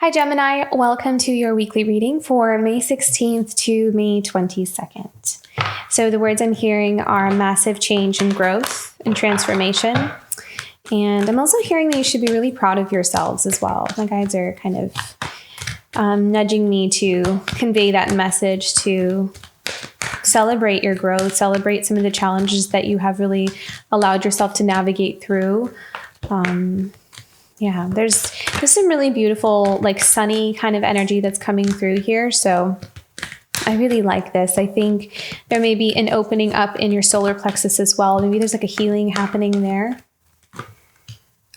Hi Gemini, welcome to your weekly reading for May 16th to May 22nd. So the words I'm hearing are massive change and growth and transformation. And I'm also hearing that you should be really proud of yourselves as well. My guides are kind of nudging me to convey that message, to celebrate your growth, celebrate some of the challenges that you have really allowed yourself to navigate through. There's some really beautiful, like sunny kind of energy that's coming through here. So I really like this. I think there may be an opening up in your solar plexus as well. Maybe there's like a healing happening there.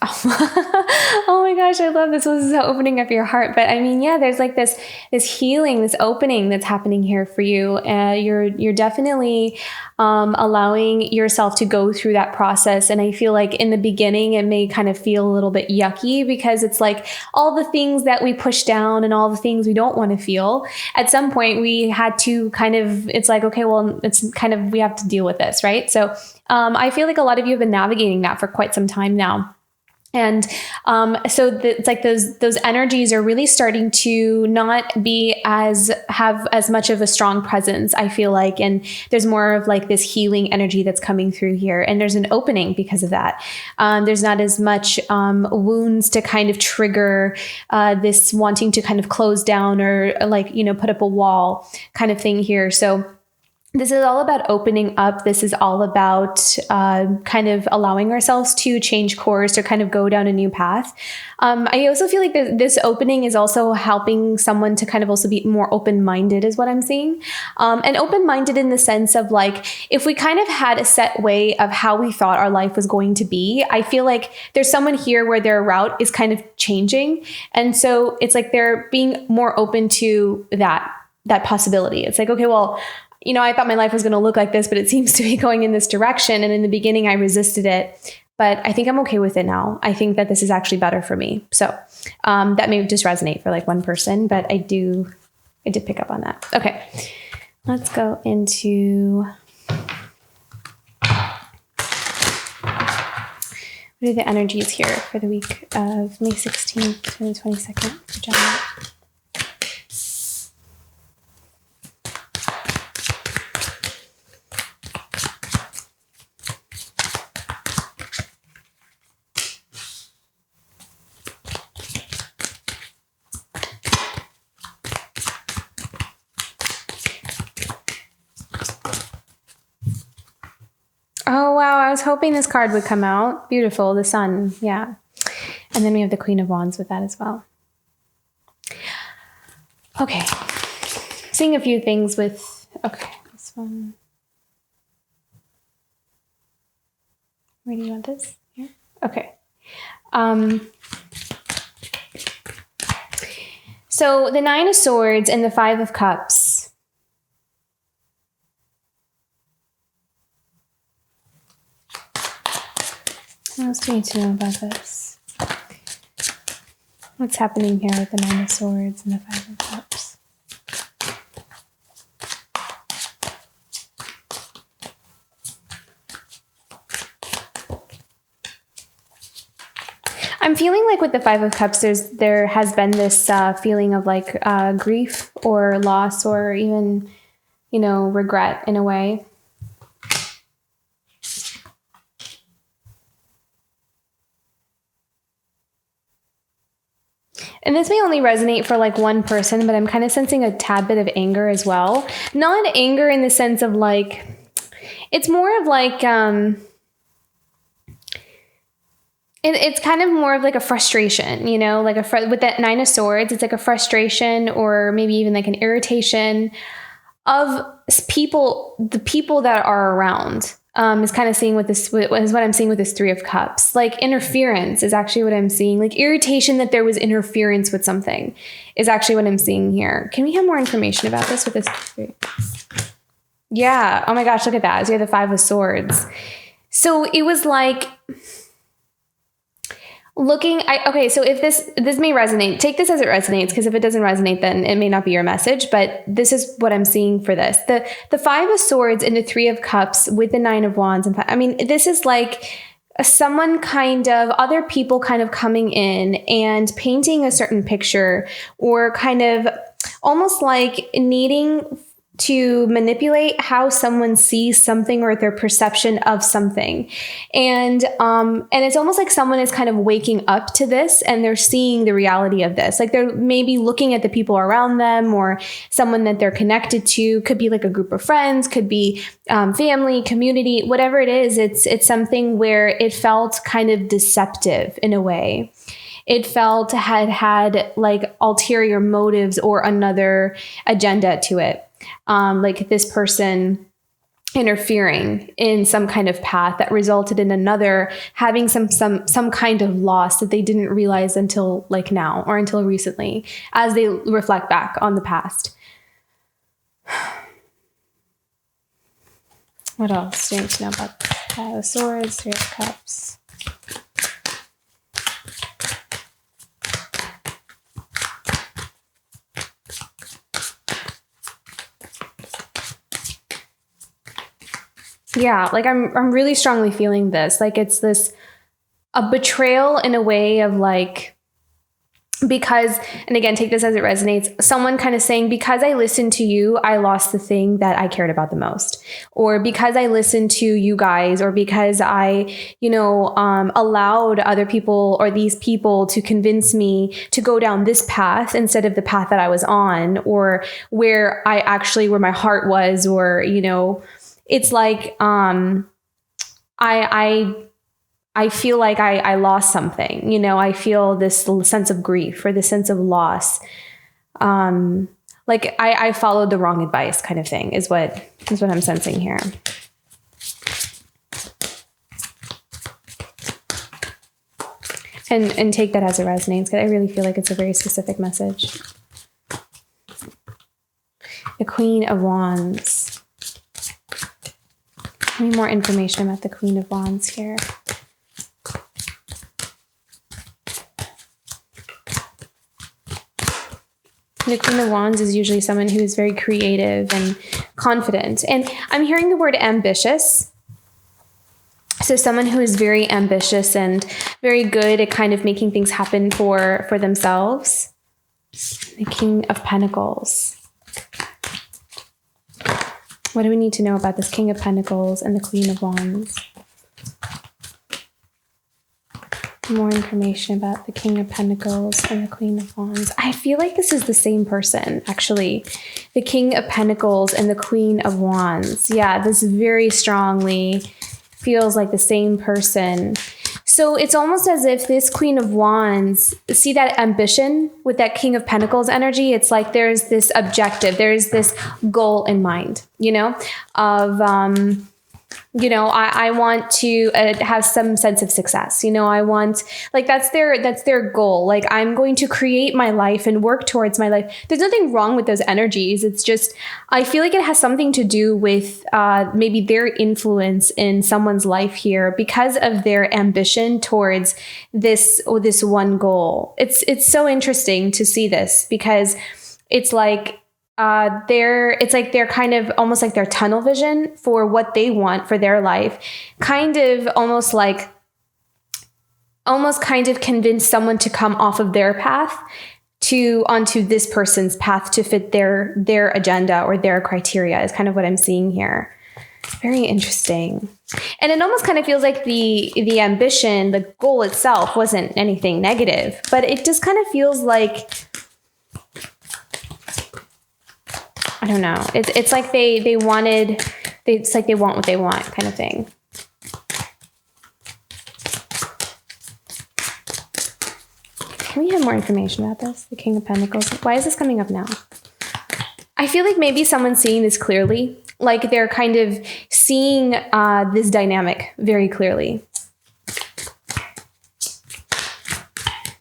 Oh my gosh, I love this. This is opening up your heart. But I mean, yeah, there's like this healing, this opening that's happening here for you. You're definitely allowing yourself to go through that process. And I feel like in the beginning, it may kind of feel a little bit yucky because it's like all the things that we push down and all the things we don't want to feel. At some point, we had to kind of, it's like, okay, well, it's kind of, we have to deal with this, right? So I feel like a lot of you have been navigating that for quite some time now. And it's like those energies are really starting to not have as much of a strong presence, I feel like. And there's more of like this healing energy that's coming through here. And there's an opening because of that. There's not as much wounds to kind of trigger this wanting to kind of close down or like, put up a wall kind of thing here. So this is all about opening up. This is all about kind of allowing ourselves to change course or kind of go down a new path. I also feel like this opening is also helping someone to kind of also be more open-minded is what I'm seeing. And open-minded in the sense of like, if we kind of had a set way of how we thought our life was going to be, I feel like there's someone here where their route is kind of changing. And so it's like they're being more open to that possibility. It's like, okay, well, I thought my life was going to look like this, but it seems to be going in this direction. And in the beginning, I resisted it, but I think I'm okay with it now. I think that this is actually better for me. So that may just resonate for like one person, but I did pick up on that. Okay, let's go into what are the energies here for the week of May 16th to the 22nd for Gemini. Oh, wow. I was hoping this card would come out. Beautiful. The sun. Yeah. And then we have the Queen of Wands with that as well. Okay. Seeing a few things with, this one. Where do you want this? Here? Okay. So the Nine of Swords and the Five of Cups. What else do you need to know about this? What's happening here with the Nine of Swords and the Five of Cups? I'm feeling like with the Five of Cups, there has been this feeling of like grief or loss or even, regret in a way. And this may only resonate for like one person, but I'm kind of sensing a tad bit of anger as well. Not anger in the sense of like, it's more of like, it's kind of more of like a frustration, like with that Nine of Swords, it's like a frustration or maybe even like an irritation of the people that are around. Is kind of seeing is what I'm seeing with this Three of Cups. Like interference is actually what I'm seeing. Like irritation that there was interference with something is actually what I'm seeing here. Can we have more information about this with this? Yeah. Oh my gosh, look at that. So you have the Five of Swords. So it was like so if this may resonate, take this as it resonates, because if it doesn't resonate, then it may not be your message, but this is what I'm seeing for this. The Five of Swords and the Three of Cups with the Nine of Wands. This is like other people kind of coming in and painting a certain picture, or kind of almost like needing to manipulate how someone sees something or their perception of something. And it's almost like someone is kind of waking up to this, and they're seeing the reality of this. Like they're maybe looking at the people around them, or someone that they're connected to. Could be like a group of friends, could be family, community, whatever it is. It's something where it felt kind of deceptive in a way. It felt had like ulterior motives or another agenda to it. Like this person interfering in some kind of path that resulted in another having some kind of loss that they didn't realize until like now, or until recently, as they reflect back on the past. What else do you need to know about the Five of Swords, Three of Cups? Yeah, like I'm really strongly feeling this. Like it's a betrayal in a way of like, because, and again, take this as it resonates, someone kind of saying, because I listened to you, I lost the thing that I cared about the most. Or because I listened to you guys, or because I, allowed other people or these people to convince me to go down this path instead of the path that I was on, or where my heart was, or, it's like, I feel like I lost something, I feel this sense of grief or the sense of loss. Like I followed the wrong advice kind of thing is what I'm sensing here. And take that as it resonates, because I really feel like it's a very specific message. The Queen of Wands. I need more information about the Queen of Wands here. The Queen of Wands is usually someone who is very creative and confident. And I'm hearing the word ambitious. So someone who is very ambitious and very good at kind of making things happen for themselves. The King of Pentacles. What do we need to know about this King of Pentacles and the Queen of Wands? More information about the King of Pentacles and the Queen of Wands. I feel like this is the same person, actually. The King of Pentacles and the Queen of Wands. Yeah, this very strongly feels like the same person. So it's almost as if this Queen of Wands, see that ambition with that King of Pentacles energy? It's like there's this objective, there's this goal in mind, I want to have some sense of success. I want, like, that's their goal. Like, I'm going to create my life and work towards my life. There's nothing wrong with those energies. It's just, I feel like it has something to do with maybe their influence in someone's life here because of their ambition towards this one goal. It's so interesting to see this, because it's like, they're kind of almost like their tunnel vision for what they want for their life, kind of convince someone to come off of their path onto this person's path to fit their agenda or their criteria is kind of what I'm seeing here. Very interesting. And it almost kind of feels like the ambition, the goal itself wasn't anything negative, but it just kind of feels like, I don't know. It's like it's like they want what they want kind of thing. Can we have more information about this? The King of Pentacles. Why is this coming up now? I feel like maybe someone's seeing this clearly. Like they're kind of seeing this dynamic very clearly.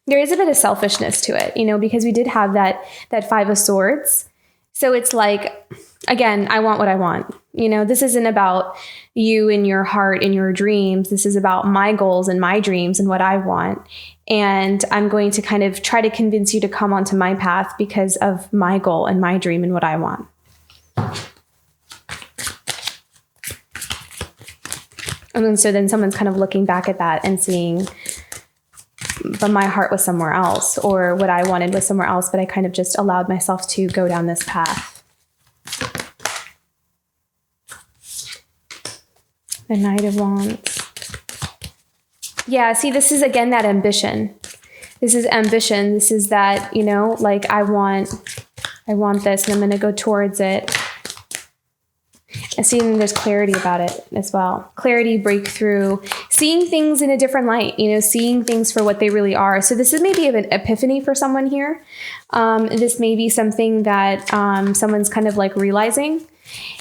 There is a bit of selfishness to it, because we did have that Five of Swords. So it's like, again, I want what I want. This isn't about you and your heart and your dreams. This is about my goals and my dreams and what I want. And I'm going to kind of try to convince you to come onto my path because of my goal and my dream and what I want. And then so then someone's kind of looking back at that and seeing, but my heart was somewhere else, or what I wanted was somewhere else, but I kind of just allowed myself to go down this path. The Knight of Wands. Yeah, see, this is again that ambition. This is ambition. This is that, you know, like I want this and I'm going to go towards it. And seeing there's clarity about it as well. Clarity, breakthrough, seeing things in a different light, you know, seeing things for what they really are. So this is maybe an epiphany for someone here. This may be something that someone's kind of like realizing.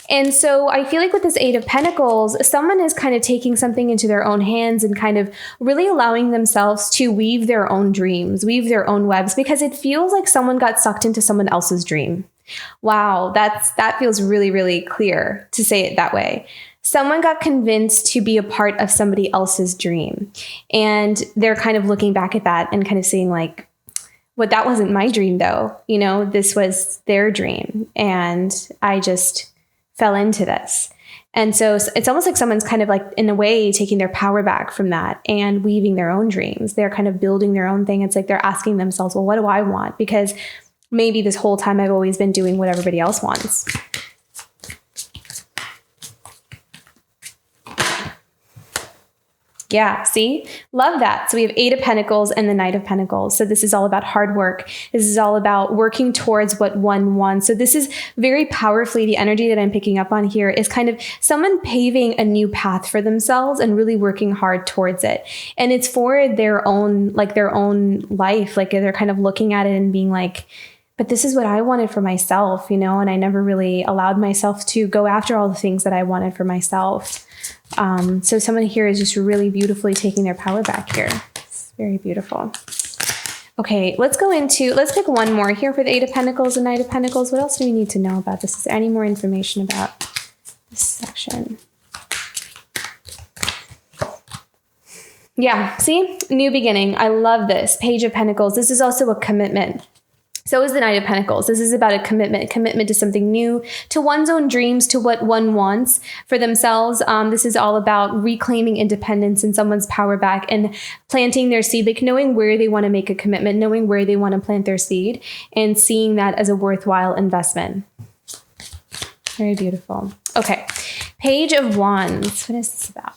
And so I feel like with this Eight of Pentacles, someone is kind of taking something into their own hands and kind of really allowing themselves to weave their own dreams, weave their own webs, because it feels like someone got sucked into someone else's dream. Wow, that feels really, really clear to say it that way. Someone got convinced to be a part of somebody else's dream. And they're kind of looking back at that and kind of saying like, well, that wasn't my dream though. You know, this was their dream. And I just fell into this. And so it's almost like someone's kind of like, in a way, taking their power back from that and weaving their own dreams. They're kind of building their own thing. It's like they're asking themselves, well, what do I want? Because maybe this whole time I've always been doing what everybody else wants. Yeah, see? Love that. So we have Eight of Pentacles and the Knight of Pentacles. So this is all about hard work. This is all about working towards what one wants. So this is very powerfully, the energy that I'm picking up on here is kind of someone paving a new path for themselves and really working hard towards it. And it's for their own life. Like they're kind of looking at it and being like, but this is what I wanted for myself, you know, and I never really allowed myself to go after all the things that I wanted for myself. So someone here is just really beautifully taking their power back here. It's very beautiful. Okay, let's pick one more here for the Eight of Pentacles and Knight of Pentacles. What else do we need to know about this? Is there any more information about this section? Yeah, see? New beginning. I love this. Page of Pentacles. This is also a commitment. So is the Knight of Pentacles. This is about a commitment to something new, to one's own dreams, to what one wants for themselves. This is all about reclaiming independence and someone's power back and planting their seed, like knowing where they want to make a commitment, knowing where they want to plant their seed and seeing that as a worthwhile investment. Very beautiful. Okay. Page of Wands. What is this about?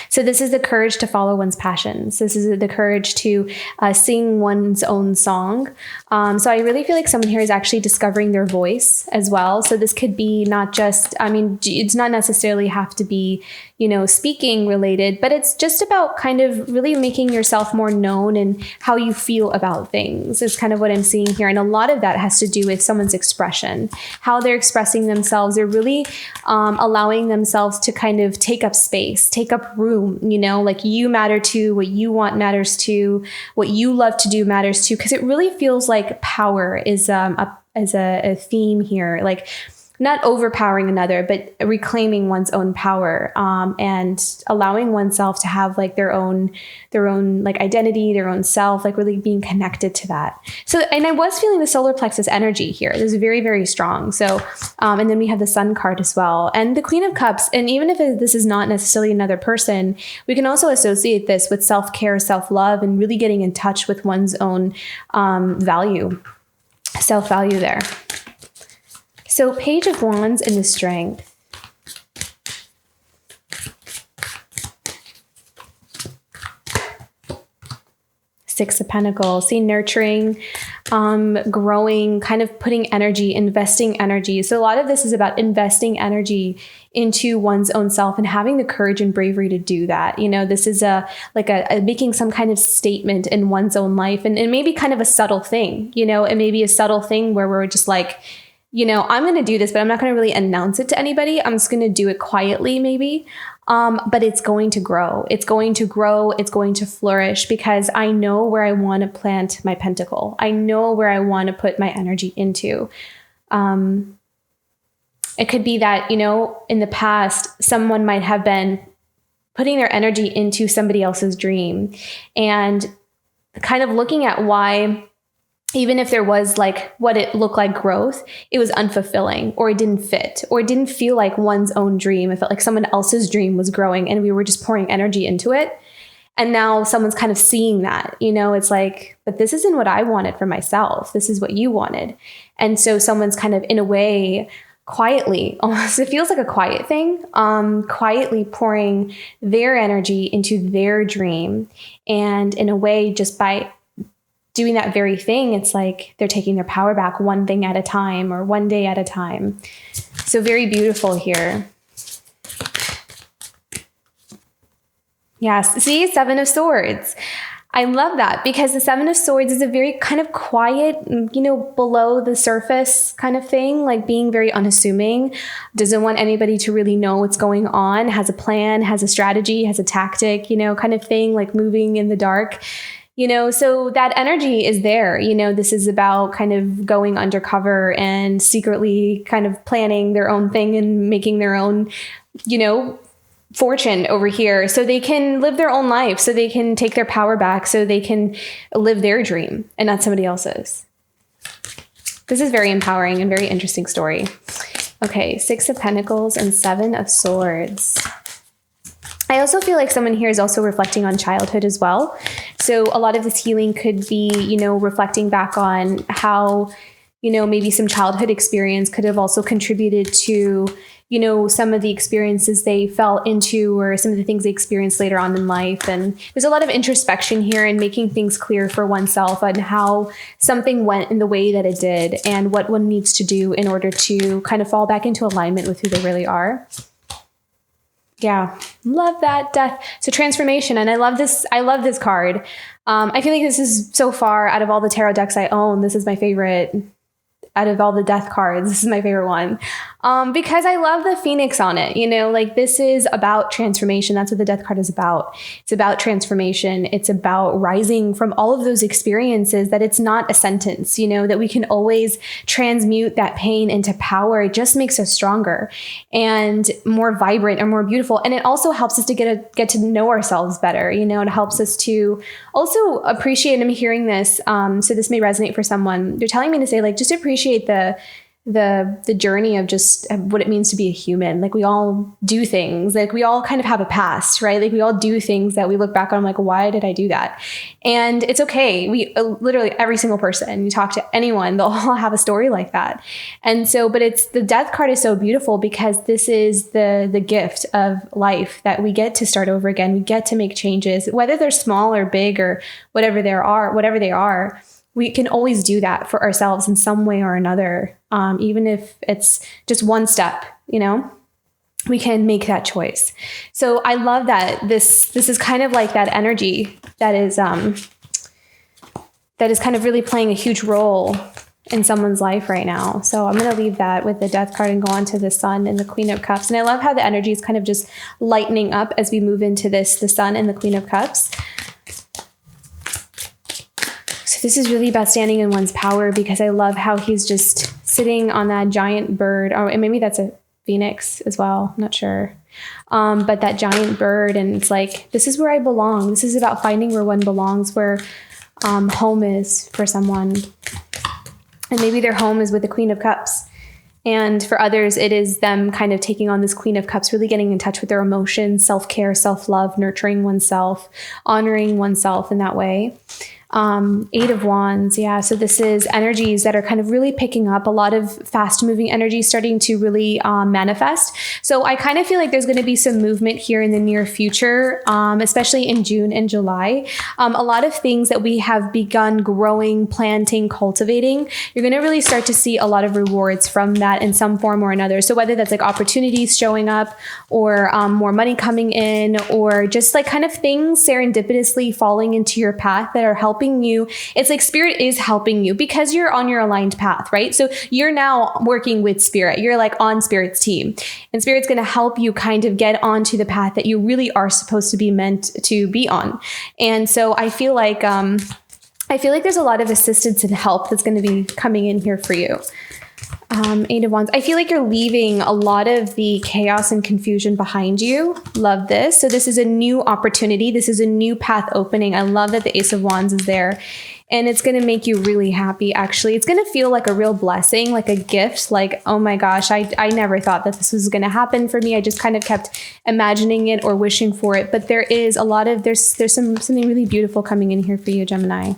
So this is the courage to follow one's passions. This is the courage to sing one's own song. So I really feel like someone here is actually discovering their voice as well. So this could be not just, I mean, it's not necessarily have to be, you know, speaking related, but it's just about kind of really making yourself more known and how you feel about things is kind of what I'm seeing here. And a lot of that has to do with someone's expression, how they're expressing themselves. They're really allowing themselves to kind of take up space, take up room, you know, like you matter too, what you want matters too, what you love to do matters too, because it really feels like power is a theme here, like not overpowering another, but reclaiming one's own power and allowing oneself to have like their own like identity, their own self, like really being connected to that. So, and I was feeling the solar plexus energy here. This is very, very strong. So, and then we have the Sun card as well and the Queen of Cups. And even if this is not necessarily another person, we can also associate this with self-care, self-love, and really getting in touch with one's own self-value there. So Page of Wands and the Strength. Six of Pentacles. See, nurturing, growing, kind of putting energy, investing energy. So a lot of this is about investing energy into one's own self and having the courage and bravery to do that. You know, this is making some kind of statement in one's own life, and maybe kind of a subtle thing, you know, it may be a subtle thing where we're just like, you know, I'm going to do this, but I'm not going to really announce it to anybody. I'm just going to do it quietly, maybe. But it's going to grow. It's going to grow. It's going to flourish because I know where I want to plant my pentacle. I know where I want to put my energy into. It could be that, you know, in the past, someone might have been putting their energy into somebody else's dream and kind of looking at why even if there was like what it looked like growth, it was unfulfilling, or it didn't fit, or it didn't feel like one's own dream. It felt like someone else's dream was growing and we were just pouring energy into it. And now someone's kind of seeing that, it's like, but this isn't what I wanted for myself. This is what you wanted. And so someone's kind of, in a way, quietly, almost, it feels like a quiet thing, quietly pouring their energy into their dream. And in a way, just by doing that very thing, it's like they're taking their power back one thing at a time, or one day at a time. So very beautiful here. Yes. See, Seven of Swords. I love that, because the Seven of Swords is a very kind of quiet, below the surface kind of thing, like being very unassuming, doesn't want anybody to really know what's going on, has a plan, has a strategy, has a tactic, kind of thing, like moving in the dark. So that energy is there. This is about kind of going undercover and secretly kind of planning their own thing and making their own, fortune over here, so they can live their own life, so they can take their power back, so they can live their dream and not somebody else's. This is very empowering and very interesting story. Okay, Six of Pentacles and Seven of Swords. I also feel like someone here is also reflecting on childhood as well. So a lot of this healing could be, reflecting back on how, maybe some childhood experience could have also contributed to, some of the experiences they fell into, or some of the things they experienced later on in life. And there's a lot of introspection here and making things clear for oneself on how something went in the way that it did and what one needs to do in order to kind of fall back into alignment with who they really are. Yeah, love that. Death. So transformation. And I love this card. I feel like this is, so far, out of all the tarot decks I own, this is my favorite. Out of all the death cards, this is my favorite one, because I love the phoenix on it. Like, this is about transformation. That's what the death card is about. It's about transformation. It's about rising from all of those experiences, that it's not a sentence, that we can always transmute that pain into power. It just makes us stronger and more vibrant and more beautiful. And it also helps us to get to know ourselves better. It helps us to also appreciate. I'm hearing this, so this may resonate for someone. They're telling me to say, like, just appreciate the journey of just what it means to be a human. Like, we all do things, like we all kind of have a past, right? Like, we all do things that we look back on, like, why did I do that? And it's okay. We literally, every single person, you talk to anyone, they'll all have a story like that. And so, but it's, the death card is so beautiful, because this is the gift of life, that we get to start over again. We get to make changes, whether they're small or big or whatever they are. We can always do that for ourselves in some way or another. Even if it's just one step, we can make that choice. So I love that this is kind of like that energy that is kind of really playing a huge role in someone's life right now. So I'm going to leave that with the death card and go on to the Sun and the Queen of Cups. And I love how the energy is kind of just lightening up as we move into the Sun and the Queen of Cups. This is really about standing in one's power, because I love how he's just sitting on that giant bird. Or maybe that's a phoenix as well. I'm not sure. But that giant bird, and it's like, this is where I belong. This is about finding where one belongs, where home is for someone. And maybe their home is with the Queen of Cups. And for others, it is them kind of taking on this Queen of Cups, really getting in touch with their emotions, self-care, self-love, nurturing oneself, honoring oneself in that way. Eight of Wands. Yeah. So this is energies that are kind of really picking up, a lot of fast moving energy starting to really manifest. So I kind of feel like there's going to be some movement here in the near future, especially in June and July. A lot of things that we have begun growing, planting, cultivating, you're going to really start to see a lot of rewards from that in some form or another. So whether that's like opportunities showing up, or more money coming in, or just like kind of things serendipitously falling into your path that are helping you. It's like Spirit is helping you because you're on your aligned path, right? So you're now working with Spirit. You're like on Spirit's team, and Spirit's going to help you kind of get onto the path that you really are supposed to be meant to be on. And so I feel like there's a lot of assistance and help that's going to be coming in here for you. Eight of Wands. I feel like you're leaving a lot of the chaos and confusion behind you. Love this. So this is a new opportunity. This is a new path opening. I love that the Ace of Wands is there. And it's going to make you really happy. Actually, it's going to feel like a real blessing, like a gift, like, oh my gosh, I never thought that this was going to happen for me. I just kind of kept imagining it or wishing for it. But there is a lot of, there's something really beautiful coming in here for you, Gemini.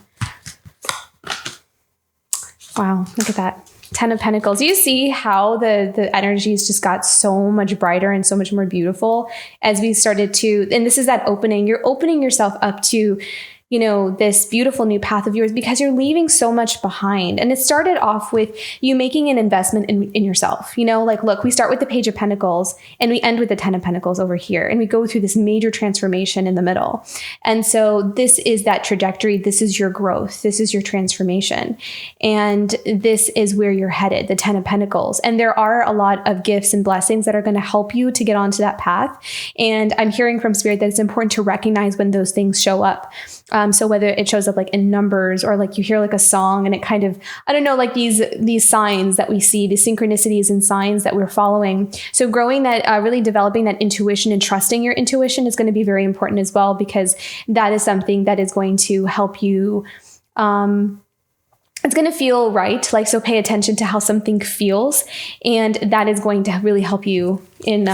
Wow, look at that. 10 of Pentacles. You see how the energies just got so much brighter and so much more beautiful as we started to, and this is that opening. You're opening yourself up to, you know, this beautiful new path of yours because you're leaving so much behind. And it started off with you making an investment in yourself. You know, like, look, we start with the Page of Pentacles and we end with the 10 of Pentacles over here. And we go through this major transformation in the middle. And so this is that trajectory. This is your growth. This is your transformation. And this is where you're headed, the 10 of Pentacles. And there are a lot of gifts and blessings that are going to help you to get onto that path. And I'm hearing from Spirit that it's important to recognize when those things show up. So whether it shows up like in numbers or like you hear like a song and it kind of, I don't know, like these signs that we see, these synchronicities and signs that we're following. So growing that, really developing that intuition and trusting your intuition is going to be very important as well, because that is something that is going to help you. It's going to feel right. Like, so pay attention to how something feels. And that is going to really help you in,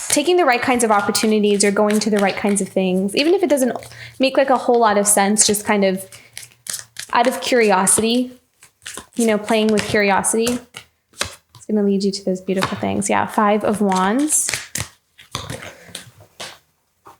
taking the right kinds of opportunities or going to the right kinds of things, even if it doesn't make like a whole lot of sense, just kind of out of curiosity, you know, playing with curiosity. It's going to lead you to those beautiful things. Yeah. 5 of Wands.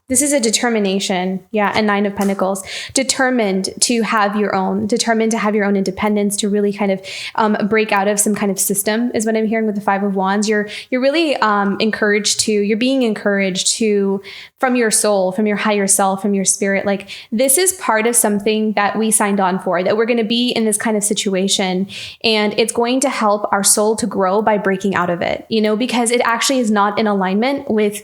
This is a determination. Yeah. And 9 of Pentacles, determined to have your own independence, to really kind of break out of some kind of system is what I'm hearing with the 5 of Wands. You're really you're being encouraged to, from your soul, from your higher self, from your spirit, like this is part of something that we signed on for, that we're going to be in this kind of situation. And it's going to help our soul to grow by breaking out of it, you know, because it actually is not in alignment with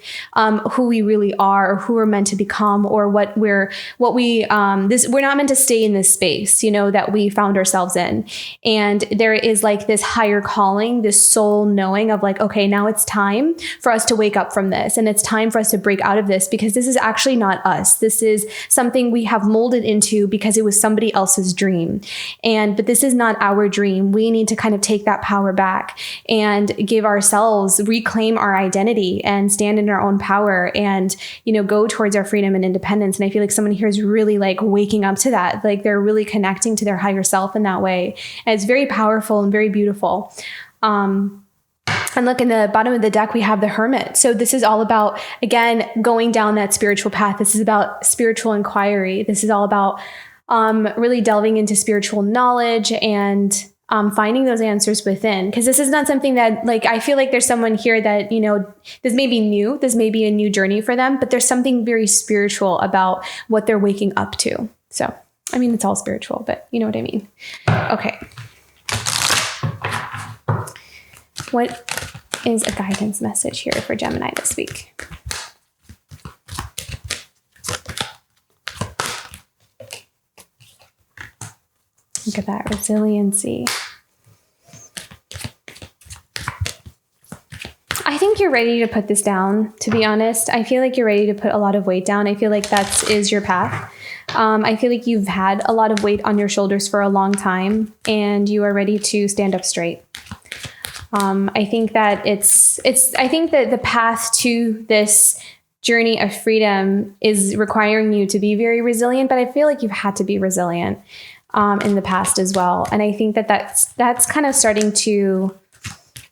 who we really are, or who we're meant to become, or we're not meant to stay in this space, you know, that we found ourselves in. And there is like this higher calling, this soul knowing of like, okay, now it's time for us to wake up from this. And it's time for us to break out of this, because this is actually not us. This is something we have molded into because it was somebody else's dream. But this is not our dream. We need to kind of take that power back and reclaim our identity and stand in our own power and, you know, go towards our freedom and independence. And I feel like someone here is really like waking up to that. Like they're really connecting to their higher self in that way. And it's very powerful and very beautiful. And look, in the bottom of the deck, we have the Hermit. So this is all about, again, going down that spiritual path. This is about spiritual inquiry. This is all about really delving into spiritual knowledge and finding those answers within. Because this is not something that, like, I feel like there's someone here that, you know, this may be a new journey for them, but there's something very spiritual about what they're waking up to. So, I mean, it's all spiritual, but you know what I mean? Okay. What is a guidance message here for Gemini this week? Look at that resiliency. I think you're ready to put this down, to be honest. I feel like you're ready to put a lot of weight down. I feel like that is your path. I feel like you've had a lot of weight on your shoulders for a long time and you are ready to stand up straight. I think that I think that the path to this journey of freedom is requiring you to be very resilient, but I feel like you've had to be resilient in the past as well. And I think that that's kind of starting to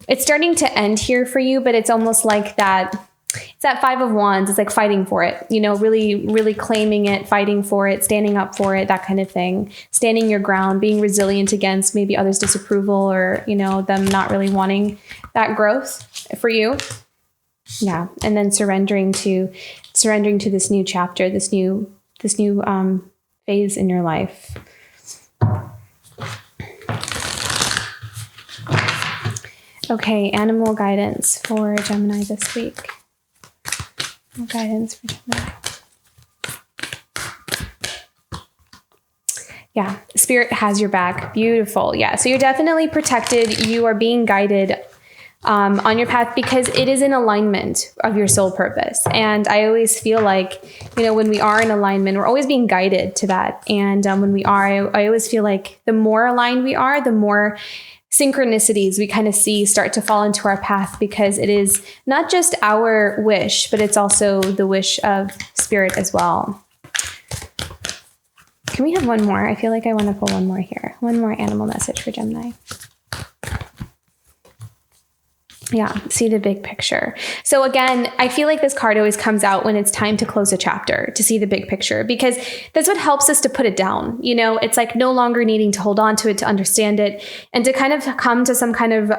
end here for you, but it's almost like that. It's that 5 of Wands. It's like fighting for it, you know, really, really claiming it, fighting for it, standing up for it, that kind of thing, standing your ground, being resilient against maybe others' disapproval or, you know, them not really wanting that growth for you. Yeah. And then surrendering to this new chapter, this new phase in your life. Okay, animal guidance for Gemini this week. Guidance for Gemini. Yeah, Spirit has your back. Beautiful. Yeah, so you're definitely protected. You are being guided on your path, because it is in alignment of your soul purpose. And I always feel like, when we are in alignment, we're always being guided to that. And when we are, I always feel like the more aligned we are, the more synchronicities we kind of see start to fall into our path, because it is not just our wish, but it's also the wish of spirit as well. Can we have one more? I feel like I want to pull one more here. One more animal message for Gemini. Yeah, see the big picture. So again, I feel like this card always comes out when it's time to close a chapter, to see the big picture, because that's what helps us to put it down. It's like no longer needing to hold on to it, to understand it, and to kind of come to some kind of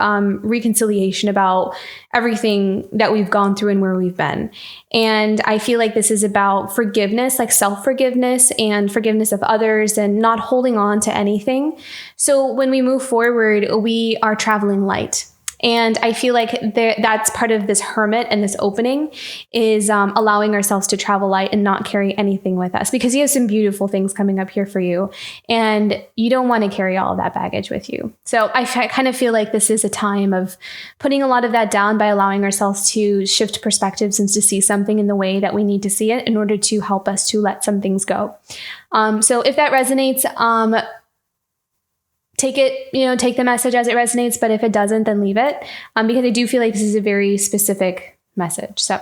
reconciliation about everything that we've gone through and where we've been. And I feel like this is about forgiveness, like self-forgiveness and forgiveness of others, and not holding on to anything. So when we move forward, we are traveling light. And I feel like that's part of this Hermit and this opening is allowing ourselves to travel light and not carry anything with us, because you have some beautiful things coming up here for you and you don't want to carry all of that baggage with you. So I kind of feel like this is a time of putting a lot of that down by allowing ourselves to shift perspectives and to see something in the way that we need to see it in order to help us to let some things go. So if that resonates, take it, take the message as it resonates, but if it doesn't, then leave it, because I do feel like this is a very specific message. So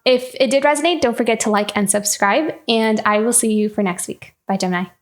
if it did resonate, don't forget to like and subscribe, and I will see you for next week. Bye, Gemini.